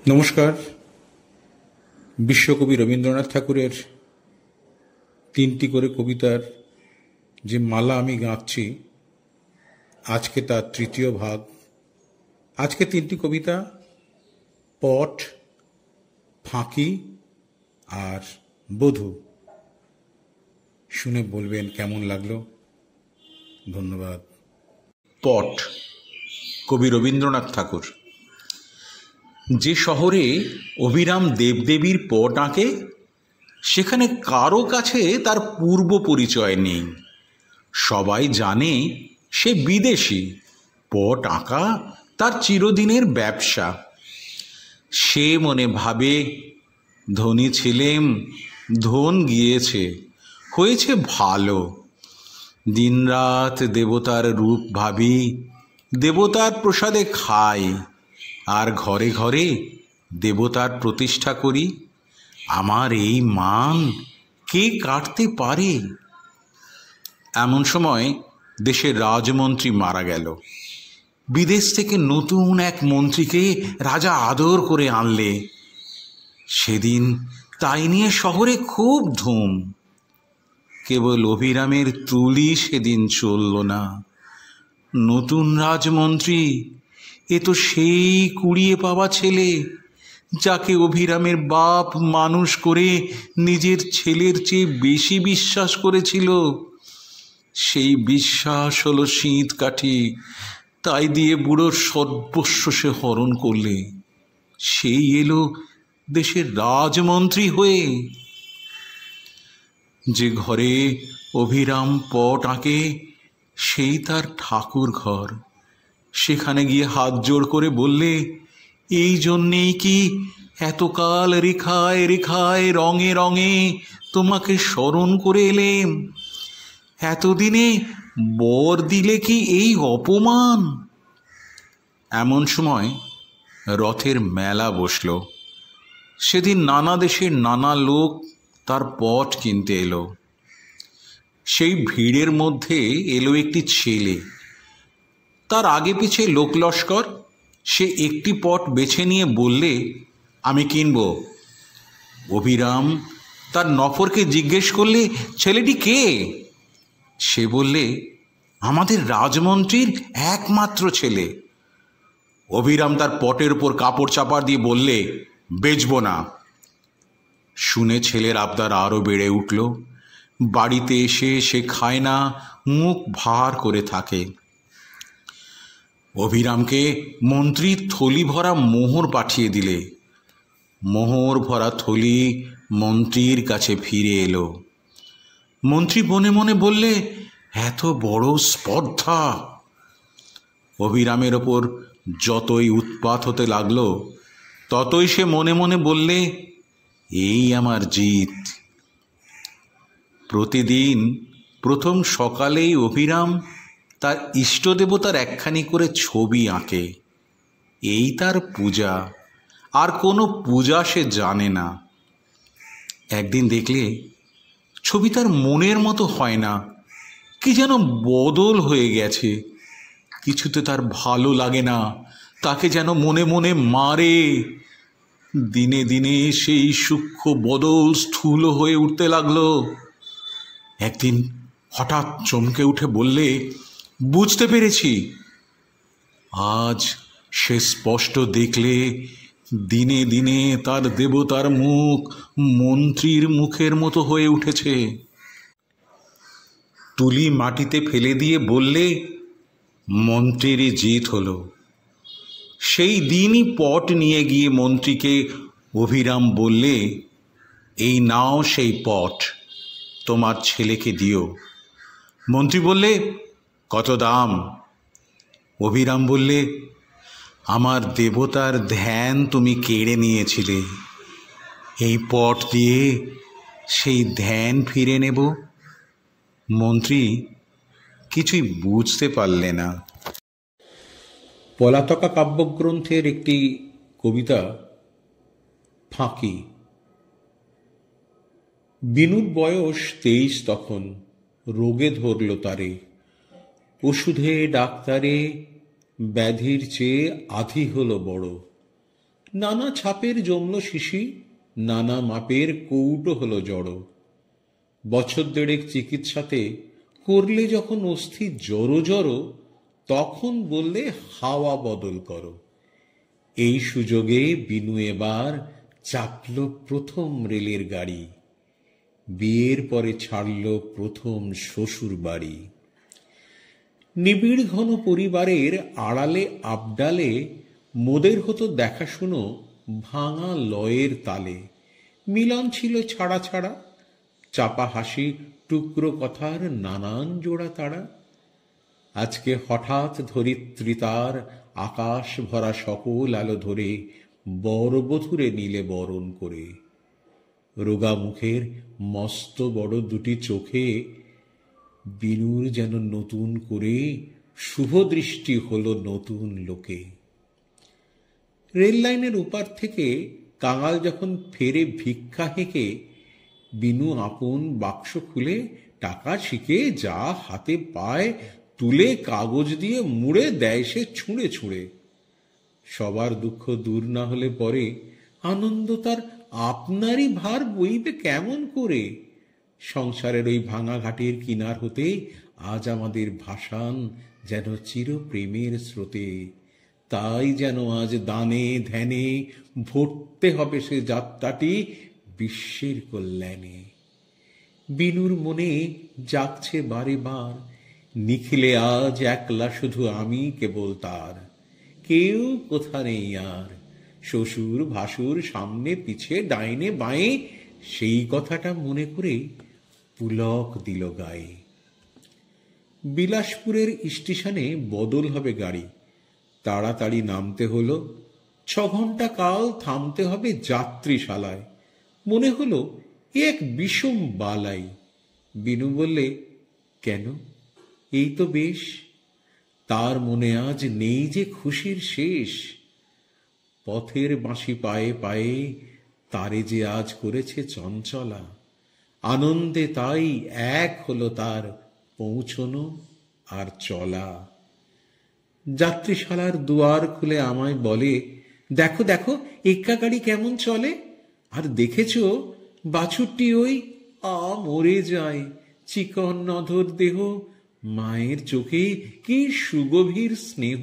নমস্কার। বিশ্বকবি রবীন্দ্রনাথ ঠাকুরের 3টি করে কবিতার যে মালা আমি গাঁথছি, আজকে তার 3য় ভাগ। আজকে 3টি কবিতা পট, ফাঁকি আর বধূ। শুনে বলবেন কেমন লাগলো। ধন্যবাদ। পট, কবি রবীন্দ্রনাথ ঠাকুর। যে শহরে অভিরাম দেবদেবীর পট আঁকে, সেখানে কারো কাছে তার পূর্ব পরিচয় নেই। সবাই জানে সে বিদেশি। পট আঁকা তার চিরদিনের ব্যবসা। সে মনে ভাবে, ধনী ছিলেম, ধন গিয়েছে, হয়েছে ভালো। দিনরাত দেবতার রূপ ভাবি, দেবতার প্রসাদে খাই, আর ঘরে ঘরে দেবতার প্রতিষ্ঠা করি। আমার এই মান কে কাটতে পারে? এমন সময় দেশের রাজমন্ত্রী মারা গেল। বিদেশ থেকে নতুন এক মন্ত্রীকে রাজা আদর করে আনলে। সেদিন তাই নিয়ে শহরে খুব ধুম। কেবল অভিরামের তুলি সেদিন চলল না। নতুন রাজমন্ত্রী, এ তো সেই কুড়িয়ে পাওয়া ছেলে, যাকে অভিরামের বাপ মানুষ করে নিজের ছেলের চেয়ে বেশি বিশ্বাস করেছিল। সেই বিশ্বাস হলো শীত কাঠি, তাই দিয়ে বুড়োর সর্বস্ব সে হরণ করলে। সেই এলো দেশের রাজমন্ত্রী হয়ে। যে ঘরে অভিরাম পট আঁকে, সেই তার ঠাকুর ঘর। সেখানে গিয়ে হাত জোড় করে বললে, এই জন্যেই কি এতকাল রেখায় রেখায় রঙে রঙে তোমাকে স্মরণ করে এলেম? এতদিনে বর দিলে কি এই অপমান? এমন সময় রথের মেলা বসল। সেদিন নানা দেশের নানা লোক তার পট কিনতে এলো। সেই ভিড়ের মধ্যে এলো একটি ছেলে। তার আগে পিছে লোক লস্কর। সে একটি পট বেছে নিয়ে বললে, আমি কিনব। অভিরাম তার নফরকে জিজ্ঞেস করলে, ছেলেটি কে? সে বললে, আমাদের রাজমন্ত্রীর একমাত্র ছেলে। অভিরাম তার পটের উপর কাপড় চাপা দিয়ে বললে, বেচব না। শুনে ছেলের আবদার আরও বেড়ে উঠল। বাড়িতে এসে সে খায় না, মুখ ভার করে থাকে। অভিরামকে মন্ত্রী থলি ভরা মোহর পাঠিয়ে দিলে। মোহর ভরা থলি মন্ত্রীর কাছে ফিরে এলো। মন্ত্রী মনে মনে বললে, এত বড় স্পর্ধা! অভিরামের ওপর যতই উৎপাত হতে লাগলো, ততই সে মনে মনে বললে, এই আমার জিত। প্রতিদিন প্রথম সকালেই অভিরাম তার ইষ্টদেবতার একখানি করে ছবি আঁকে। এই তার পূজা। আর কোনো পূজা সে জানে না। একদিন দেখলে ছবি তার মনের মতো হয় না, কি যেন বদল হয়ে গেছে। কিছুতে তার ভালো লাগে না, তাকে যেন মনে মনে মারে। দিনে দিনে সেই সূক্ষ্ম বদল স্থূল হয়ে উঠতে লাগলো। একদিন হঠাৎ চমকে উঠে বললে, বুঝতে পেরেছি। আজ সে স্পষ্ট দেখলে, দিনে দিনে তার দেবতার মুখ মন্ত্রীর মুখের মতো হয়ে উঠেছে। তুলি মাটিতে ফেলে দিয়ে বললে, মন্ত্রীরই জিত হলো। সেই দিনই পট নিয়ে গিয়ে মন্ত্রীকে অভিরাম বললে, এই নাও সেই পট, তোমার ছেলেকে দিও। মন্ত্রী বললে, কত দাম? অভিরাম বললে, আমার দেবতার ধ্যান তুমি কেড়ে নিয়েছিলে। এই পট দিয়ে সেই ধ্যান ফিরে নেব। মন্ত্রী কিছুই বুঝতে পারলে না। পলাতকা কাব্যগ্রন্থের একটি কবিতা, ফাঁকি। বিনুর বয়স 23 তখন। রোগে ধরল তারে। ওষুধে ডাক্তারে ব্যাধির চেয়ে আধি হলো বড়। নানা ছাপের জমল শিশি, নানা মাপের কৌটো হলো জড়ো। বছর দেড়েক চিকিৎসাতে করলে যখন অস্থি জড়ো জড়ো, তখন বললে হাওয়া বদল করো। এই সুযোগে বিনু এবার চাপল প্রথম রেলের গাড়ি, বিয়ের পরে ছাড়ল প্রথম শ্বশুর বাড়ি। নিবিড় ঘন পরিবারের আড়ালে আবডালে মোদের হতো দেখাশুনো ভাঙা লয়ের তালে। মিলন ছিল ছাড়া ছাড়া, চাপা হাসি, টুকরো কথার নানান জোড়া তাড়া। আজকে হঠাৎ ধরিত্রী তার আকাশ ভরা সকল আলো ধরে বরবধূরে নিলে বরণ করে। রোগা মুখের মস্ত বড় দুটি চোখে বিনুর যেন নতুন করে শুভ দৃষ্টি হলো নতুন লোকে। রেল লাইনের ওপার থেকে কাঙাল যখন ফেরে ভিক্ষা হেঁকে, বিনু আপন বাক্স খুলে টাকা শিখে যা হাতে পায় তুলে কাগজ দিয়ে মুড়ে দেয় সে ছুঁড়ে ছুঁড়ে। সবার দুঃখ দূর না হলে পরে আনন্দ তার আপনারই ভার বইবে কেমন করে। সংসারের ওই ভাঙা ঘাটের কিনার হতে আজ আমাদের ভাসান যেন চির প্রেমের স্রোতে। তাই যেন আজ দানে ধ্যানে ভরতে হবে সে যাত্রাটি বিশ্বের কল্যাণে। বিনুর মনে জাগছে বারে বার, নিখিলে আজ একলা শুধু আমি কেবল তার, কেউ কোথা নেই আর। শ্বশুর ভাসুর সামনে পিছে ডাইনে বাঁয়ে, সেই কথাটা মনে করে পুলক দিল গায়ে। বিলাসপুরের স্টেশনে বদল হবে গাড়ি, তাড়াতাড়ি নামতে হলো। 6 ঘন্টা কাল থামতে হবে যাত্রীশালায়। মনে হলো এক বিষম বালাই। বিনু বললে, কেন, এই তো বেশ। তার মনে আজ নেই যে খুশির শেষ। পথের বাঁশি পায়ে পায়ে তারে যে আজ করেছে চঞ্চলা। আনন্দে তাই এক হলো তার পৌঁছনো আর চলা। যাত্রীশালার দুয়ার খুলে আমায় বলে, দেখো দেখো এক্কা গাড়ি কেমন চলে। আর দেখেছ বাছুরটি ওই মরে যায়, চিকন নধর দেহ, মায়ের চোখে কি সুগভীর স্নেহ।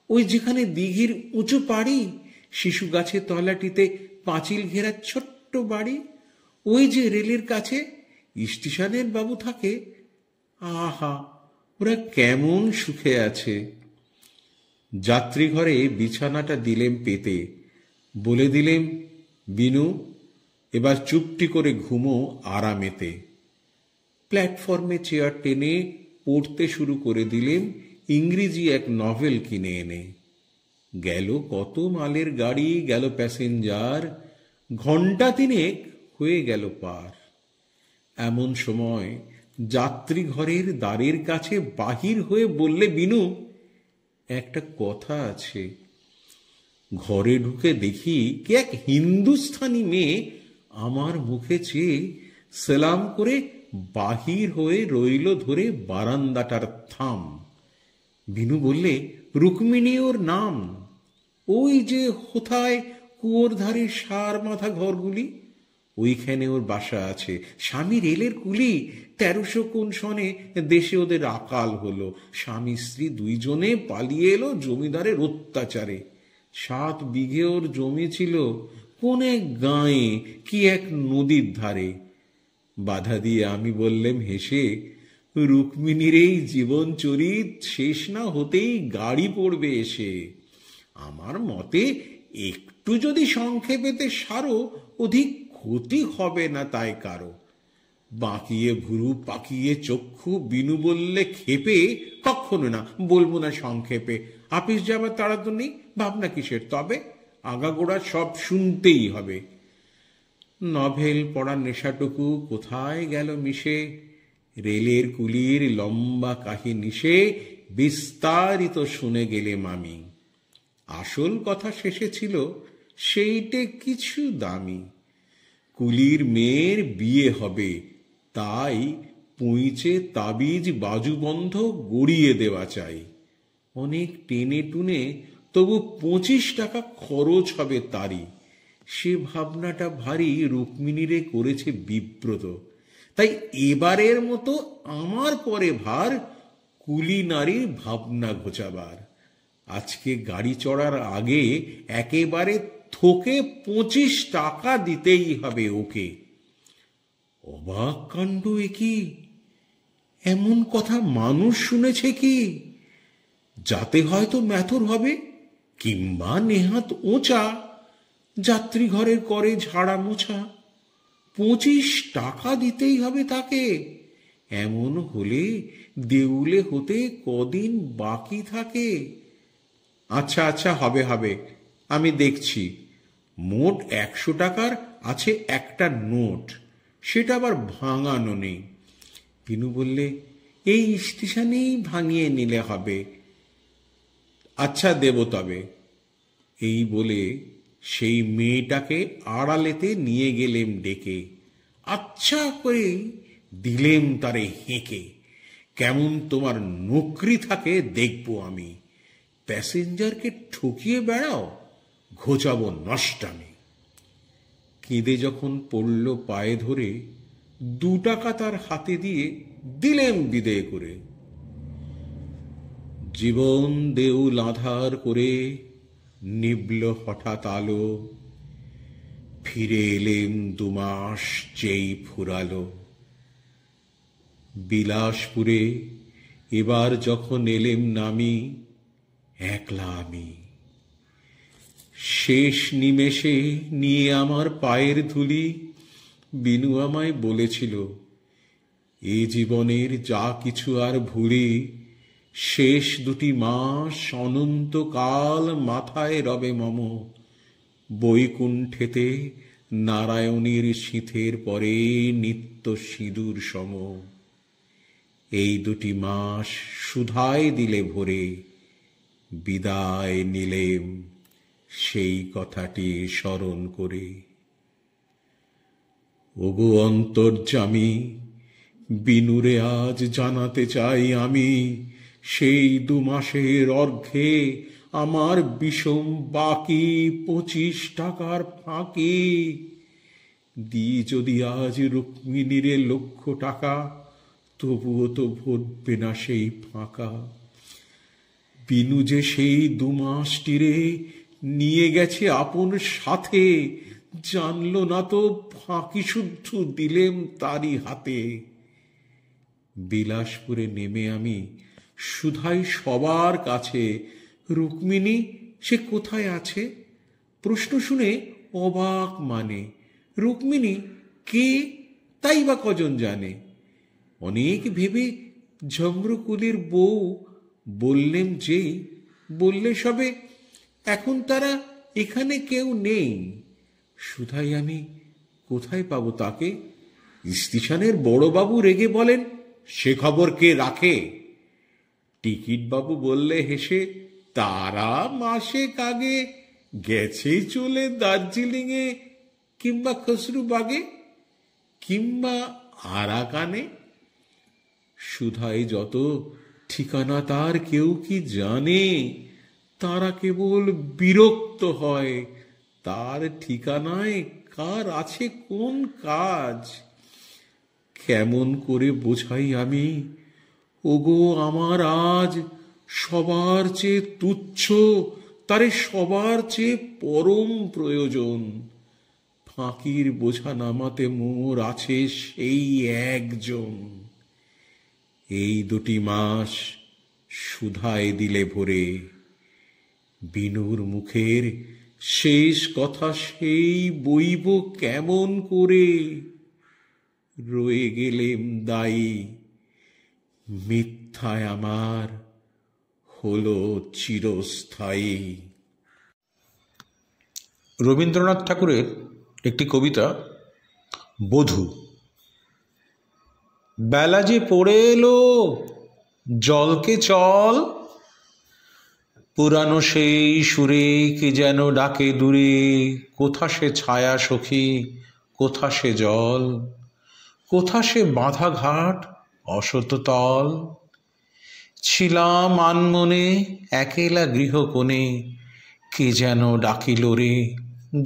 ওই যেখানে দিঘির উঁচু পাড়ি, শিশু গাছের তলাটিতে পাঁচিল ঘেরা ছোট্ট বাড়ি, ওই যে রেলের কাছে স্টেশনের বাবু থাকে, আহা ওরা কেমন সুখে আছে। যাত্রী ঘরে বিছানাটা দিলেম পেতে, বলে দিলেম, বিনু এবার চুপটি করে ঘুমো আরামেতে। প্ল্যাটফর্মে চেয়ার টেনে পড়তে শুরু করে দিলেম ইংরেজি এক নভেল কিনে এনে। গেল কত মালের গাড়ি, গেল প্যাসেঞ্জার, ঘণ্টা 3 হয়ে গেল পার। এমন সময় যাত্রী ঘরের দ্বারের কাছে বাহির হয়ে বললে, বিনু একটা কথা আছে। ঘরে ঢুকে দেখি কি এক হিন্দুস্থানি মেয়ে আমার মুখে চেয়ে সালাম করে বাহির হয়ে রইল ধরে বারান্দাটার থাম। বিনু বললে, রুক্মিণী ওর নাম। ওই যে কোথায় কুয়োর ধারে সার মাথা ঘরগুলি, ওইখানে ওর বাসা আছে। স্বামী রেলের কুলি, 1300 কোন সনে দেশে ওদের আকাল হলো। স্বামী স্ত্রী 2 জনে পালিয়ে এলো জমিদারের অত্যাচারে। 7 বিঘে ওর জমি ছিল কোন এক গাঁয়ে কি এক নদীর ধারে। বাধা দিয়ে আমি বললেম হেসে, রুক্মিণীর এই জীবন চরিত শেষ না হতেই গাড়ি পড়বে এসে। আমার মতে একটু যদি সংক্ষেপেতে সারো, অধিক ক্ষতি হবে না তাই কারো। বাঁকিয়ে ভুরু পাকিয়ে চক্ষু বিনু বললে ক্ষেপে, কখনো না, বলবো না সংক্ষেপে। আপিস যাবার তাড়া তো নেই, ভাবনা কিসের তবে, আগাগোড়া সব শুনতেই হবে। নভেল পড়ার নেশাটুকু কোথায় গেল মিশে, রেলের কুলির লম্বা কাহিনী সে বিস্তারিত শুনে গেলেম আমি। আসল কথা শেষে ছিল সেইটে কিছু দামি। কুলির মেয়ের বিয়ে হবে, তাই পুঁইচে তাবিজ বাজুবন্ধ গড়িয়ে দেওয়া চাই। অনেক টেনে টুনে তবু 25 টাকা খরচ হবে তারই। সে ভাবনাটা ভারী রুক্মিণীরে করেছে বিব্রত। তাই এবারের মতো আমার পরে ভার কুলি নারীর ভাবনা ঘোচাবার। আজকে গাড়ি চড়ার আগে একেবারে থোকে 25 টাকা দিতেই হবে ওকে। অবাক কাণ্ড! এ কি? এমন কথা মানুষ শুনেছে কি? যাতে হয়তো ম্যাথর হবে, কিংবা নেহাত ওচা যাত্রী ঘরের করে ঝাড়া মোছা। 25 টাকা দিতেই হবে তাকে। এমন হলে দেউলে হতে কদিন বাকি থাকে। আচ্ছা আচ্ছা, হবে হবে, আমি দেখছি। মোট 100 টাকার আছে একটা নোট, সেটা আবার ভাঙানো নেই। বিনু বললে, এই স্টেশনেই ভাঙিয়ে নিলে হবে। আচ্ছা, দেব তবে। এই বলে সেই মেয়েটাকে আড়ালেতে নিয়ে গেলেম ডেকে। আচ্ছা করে দিলেম তারে হেঁকে। কেমন তোমার নকরি থাকে দেখব আমি। প্যাসেঞ্জারকে ঠকিয়ে বেড়াও, ঘোচাবো নষ্টামি। কেঁদে যখন পড়ল পায়ে ধরে, 2 টাকা তার হাতে দিয়ে দিলেম বিদেয় করে। জীবন দেউল আঁধার করে নিবল হঠাৎ আলো। ফিরে এলেম 2 মাস যেই ফুরালো। বিলাসপুরে এবার যখন এলেম নামি, একলা আমি। শেষ নিমেষে নিয়ে আমার পায়ের ধুলি বিনু আমায় বলেছিল, এ জীবনের যা কিছু আর ভুলি, শেষ 2টি মাস অনন্তকাল মাথায় রবে মম। বৈকুণ্ঠেতে নারায়ণীর শীথের পরে নিত্য সিঁদুর সম। এই 2টি মাস সুধায় দিলে ভরে, বিদায় নিলেম সেই কথাটি স্মরণ করে। ওগো অন্তর্যামী, বিনুরে আজ জানাতে চাই আমি, সেই 2 মাসের অর্ঘে আমার বিষম বাকি 25 টাকার ফাঁকি। দি যদি আজ রুক্মিণীরে 1,00,000 টাকা, তবুও তো ভরবে না সেই ফাঁকা। বিনু যে সেই 2 মাসটিরে নিয়ে গেছে আপন সাথে, জানলো না তো ফাঁকি শুদ্ধ দিলেম তারই হাতে। বিলাসপুরে নেমে আমি শুধাই সবার কাছে, রুক্মিণী সে কোথায় আছে? প্রশ্ন শুনে অবাক মানে। রুক্মিণী কে, তাই বা কজন জানে? অনেক ভেবে ঝম্রকুলের বউ বললেম যেই, বললে সবে, এখন তারা এখানে কেউ নেই। শুধাই আমি, কোথায় পাবো তাকে? স্টেশনের বড়বাবু রেগে বলেন, সে খবর কে রাখে? টিকিট বাবু বললে হেসে, তারা মাসেক আগে গেছে চলে দার্জিলিংয়ে, কিংবা খসরুবাগে, কিংবা আরাকানে। শুধাই যত ঠিকানা তার কেউ কি জানে? তারা কেবল বিরক্ত হয়, তার ঠিকানায় কার আছে কোন কাজ। কেমন করে বোঝাই আমি, ওগো আমার আজ সবার চেয়ে তুচ্ছ, তারে সবার চেয়ে পরম প্রয়োজন। ফাঁকির বোঝা নামাতে মোর আছে সেই একজন। এই 2টি মাস সুধায় দিলে ভরে, বিনুর মুখের শেষ কথা সেই বইব কেমন করে? রয়ে গেলেম দায়ী, মিথ্যায় আমার হলো চিরস্থায়ী। রবীন্দ্রনাথ ঠাকুরের একটি কবিতা, বধূ। বেলা যে পড়ে এলো, জলকে চল, পুরানো সেই সুরে কে যেন ডাকে দূরে, কোথা সে ছায়া সখী, কোথা সে জল, কোথা সে বাঁধা ঘাট অসত তল। ছিলাম আনমনে একেলা গৃহকোণে, কে যেন ডাকিল রে,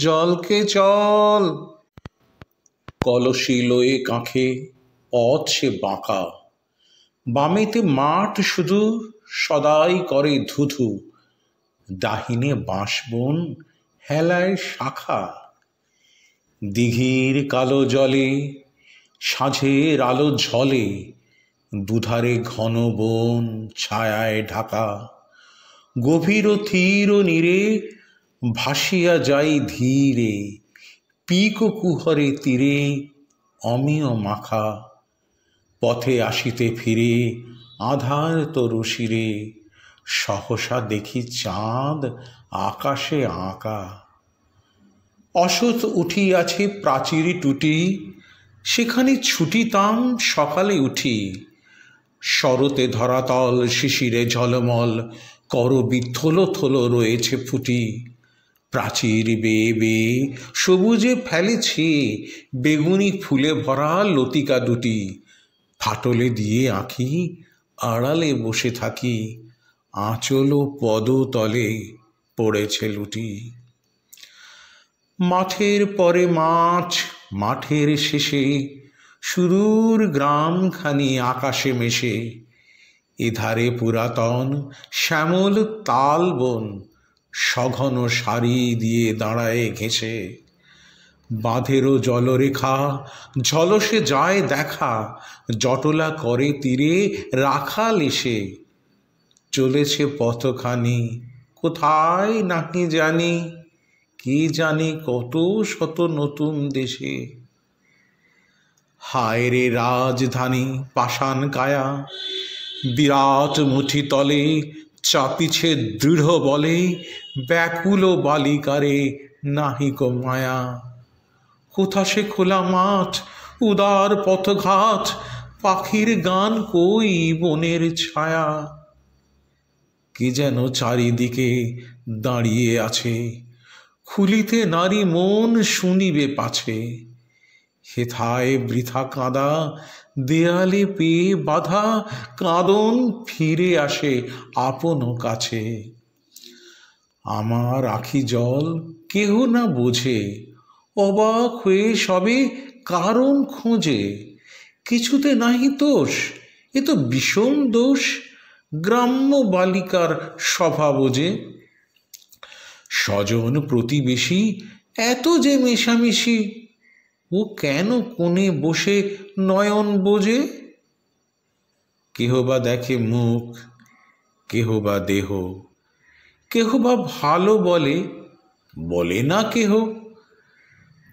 জলকে চল। কলসি লয়ে কাঁখে, পথ সে বাঁকা, বামেতে মাঠ শুধু, সদাই করে ধুধু, ডাহিনে বাঁশবন, হেলায় শাখা। দিঘির কালো জলে সাঁঝের আলো ঝলে, দুধারে ঘন বন ছায়ায় ঢাকা। গভীর ধীর নীরে ভাসিয়া যাই ধীরে, পিক কুহরে তীরে অমিয় মাখা। পথে আসিতে ফিরে আধার তরু শিরে, সহসা দেখি চাঁদ আকাশে আঁকা। অসৎ উঠিয়াছে প্রাচীরি টুটি, সেখানে ছুটিতাম সকালে উঠি। শরতে ধরাতল শিশিরে ঝলমল, করবি থলো থলো রয়েছে ফুটি। প্রাচীর বেয়ে বেয়ে সবুজে ফেলেছে বেগুনি ফুলে ভরা লতিকা দুটি। ফাটলে দিয়ে আঁখি আড়ালে বসে থাকি, আঁচল ও পদতলে পড়েছে লুটি। মাঠের পরে মাঠ, মাঠের শেষে সুদূর গ্রামখানি আকাশে মেশে। এধারে পুরাতন শ্যামল তালবন, সঘন সারি দিয়ে দাঁড়ায় ঘেঁষে। বাঁধেরও জলরেখা ঝলসে যায় দেখা, জটলা করে তীরে রাখাল এসে। চলেছে পথখানি কোথায় নাকি জানি, কে জানে কত শত নতুন দেশে। হায় রে রাজধানী পাষাণ কায়া, বিরাট মুঠি তলে চাপিছে দৃঢ় বলে, ব্যাকুল বালিকারে নাহিক মায়া। কোথা সে খোলা মাঠ, উদার পথঘাট, পাখির গান কই বনের ছায়া। কে যেন চারিদিকে দাঁড়িয়ে আছে, খুলিতে নারী মন শুনিবে পাছে। হেথায় বৃথা কাঁদা, দেয়ালে পেয়ে বাধা কাঁদন ফিরে আসে আপন কাছে। আমার আখি জল কেহ না বোঝে, অবাক হয়ে সবে কারণ খোঁজে। কিছুতে নাহি দোষ, এ তো বিষম দোষ, গ্রাম্য বালিকার স্বভাব যে। স্বজন প্রতিবেশী এত যে মেশামেশি, ও কেন কোণে বসে নয়ন বোঝে। কেহ বা দেখে মুখ, কেহ বা দেহ, কেহ বা ভালো বলে, বলে না কেহ।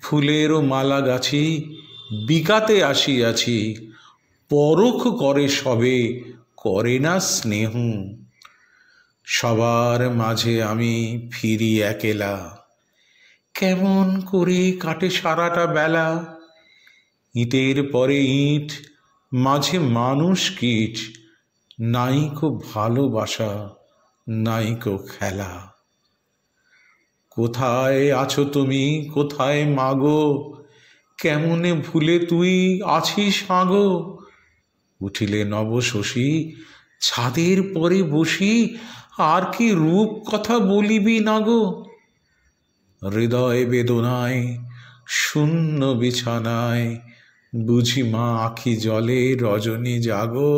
ফুলেরও মালা গাছি বিকাতে আসিয়াছি, পরখ করে সবে, করে না স্নেহ। সবার মাঝে আমি ফিরি একেলা, কেমন করে কাটে সারাটা বেলা। ইটের পরে ইট, মাঝে মানুষ কীট, নাইকো ভালোবাসা, নাইকো খেলা। কোথায় আছো তুমি, কোথায় মাগো, কেমনে ভুলে তুই আছিস আগো। উঠিলে নব শশী ছাদের পরে বসি, আর কি রূপ কথা বলিবি না গো। হৃদয় বেদনায় শূন্য বিছানায়, বুঝি মা আখি জলে রজনী জাগো।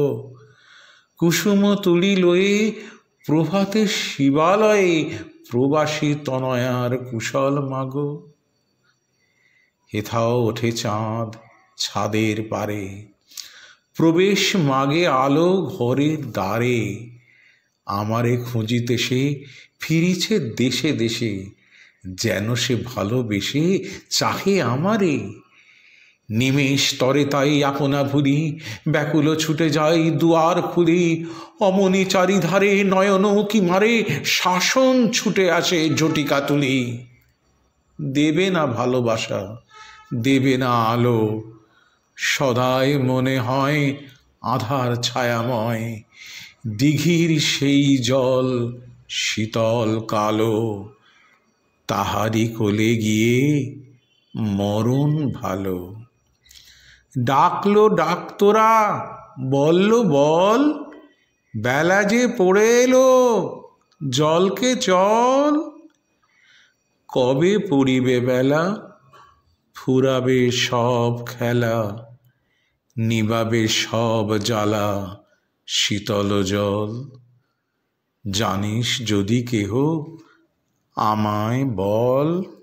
কুসুম তুলি লয়ে প্রভাতে শিবালয়ে, প্রবাসী তনয়ার কুশল মাগো। হেথাও ওঠে চাঁদ ছাদের পারে, প্রবেশ মাগে আলো ঘরের দ্বারে। আমারে খুঁজিতে সে ফিরিছে দেশে দেশে, যেন সে ভালোবেসে চাহে আমারে। নিমেষ তরে তাই আপনা ভুলি, ব্যাকুল ছুটে যাই দুয়ার খুলি। অমনি চারিধারে নয়ন কি মারে, শাসন ছুটে আসে ঝটিকা তুলি। দেবে না ভালোবাসা, দেবে না আলো, সদাই মনে হয় আধার ছায়াময়। দিঘির সেই জল শীতল কালো, তাহারি কোলে গিয়ে মরণ ভালো। ডাকলো ডাক তোরা, বলল বল, বেলা যে পড়ে এলো, জলকে চল। কবে পড়িবে বেলা, ফুরাবে সব খেলা, নিবাবে সব জ্বালা শীতল জল। জানিস যদি কেহ, আমায় বল।